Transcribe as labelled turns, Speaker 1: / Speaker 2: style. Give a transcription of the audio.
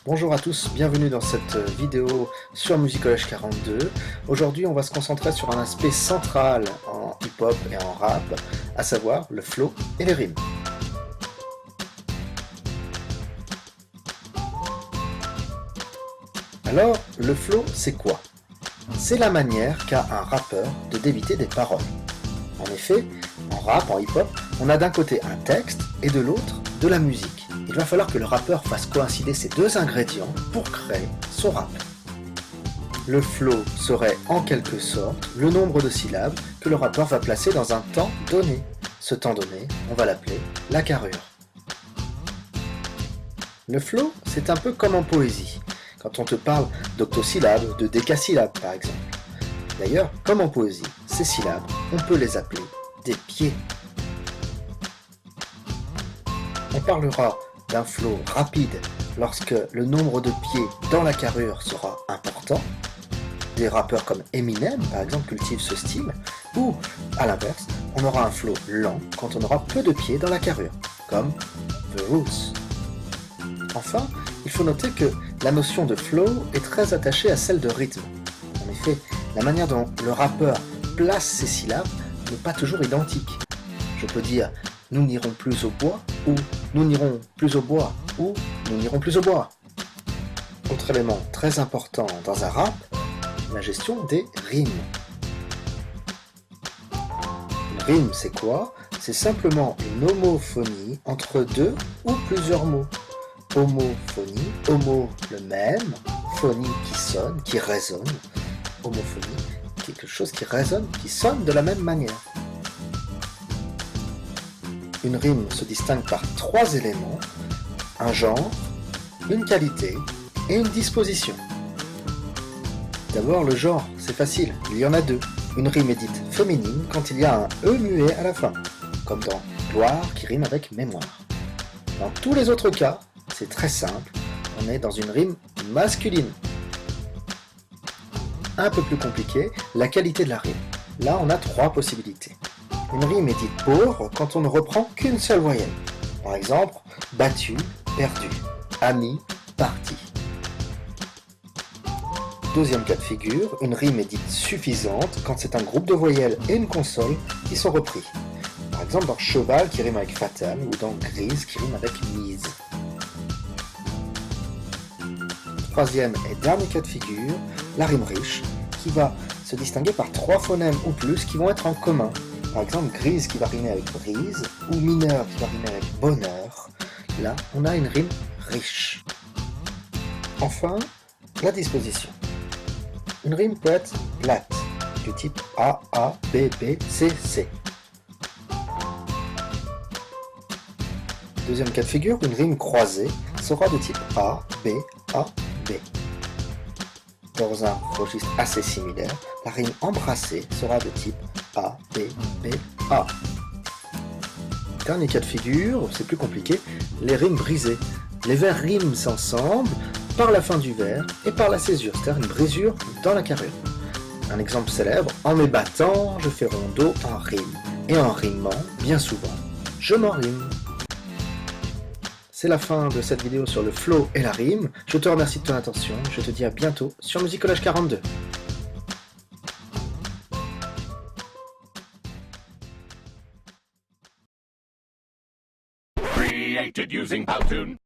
Speaker 1: Bonjour à tous, bienvenue dans cette vidéo sur Musicologue 42. Aujourd'hui on va se concentrer sur un aspect central en hip-hop et en rap, à savoir le flow et les rimes. Alors, le flow c'est quoi? C'est la manière qu'a un rappeur de débiter des paroles. En effet, en rap, en hip-hop, on a d'un côté un texte et de l'autre de la musique. Il va falloir que le rappeur fasse coïncider ces deux ingrédients pour créer son rap. Le flow serait en quelque sorte le nombre de syllabes que le rappeur va placer dans un temps donné. Ce temps donné, on va l'appeler la carrure. Le flow, c'est un peu comme en poésie, quand on te parle d'octosyllabes, de décasyllabes par exemple. D'ailleurs, comme en poésie, ces syllabes, on peut les appeler des pieds. On parlera d'un flow rapide lorsque le nombre de pieds dans la carrure sera important. Des rappeurs comme Eminem, par exemple, cultivent ce style. Ou, à l'inverse, on aura un flow lent quand on aura peu de pieds dans la carrure, comme The Roots. Enfin, il faut noter que la notion de flow est très attachée à celle de rythme. En effet, la manière dont le rappeur place ses syllabes n'est pas toujours identique. Je peux dire « nous n'irons plus au bois » ou « nous n'irons plus au bois » ou « nous n'irons plus au bois ». Autre élément très important dans un rap, la gestion des rimes. Une rime, c'est quoi? C'est simplement une homophonie entre deux ou plusieurs mots. Homophonie, homo le même, phonie qui sonne, qui résonne. Homophonie, quelque chose qui résonne, qui sonne de la même manière. Une rime se distingue par trois éléments, un genre, une qualité et une disposition. D'abord le genre, c'est facile, il y en a deux. Une rime est dite féminine quand il y a un E muet à la fin, comme dans gloire qui rime avec mémoire. Dans tous les autres cas, c'est très simple, on est dans une rime masculine. Un peu plus compliqué, la qualité de la rime. Là, on a trois possibilités. Une rime est dite pauvre quand on ne reprend qu'une seule voyelle. Par exemple, battu, perdu, ami, parti. Deuxième cas de figure, une rime est dite suffisante quand c'est un groupe de voyelles et une consonne qui sont repris. Par exemple dans cheval qui rime avec fatal ou dans grise qui rime avec mise. Troisième et dernier cas de figure, la rime riche qui va se distinguer par trois phonèmes ou plus qui vont être en commun. Par exemple, grise qui va rimer avec brise, ou mineur qui va rimer avec bonheur. Là, on a une rime riche. Enfin, la disposition. Une rime peut être plate, du type A, A, B, B, C, C. Deuxième cas de figure, une rime croisée sera de type A, B, A, B. Dans un registre assez similaire, la rime embrassée sera de type A, B, B, A. Dernier cas de figure, c'est plus compliqué, les rimes brisées. Les vers riment ensemble par la fin du vers et par la césure, c'est-à-dire une brisure dans la carrure. Un exemple célèbre, en m'ébattant, je fais rondeau en rime. Et en rimant, bien souvent, je m'en rime. C'est la fin de cette vidéo sur le flow et la rime. Je te remercie de ton attention. Je te dis à bientôt sur Musicologue 42.
Speaker 2: Created using Powtoon.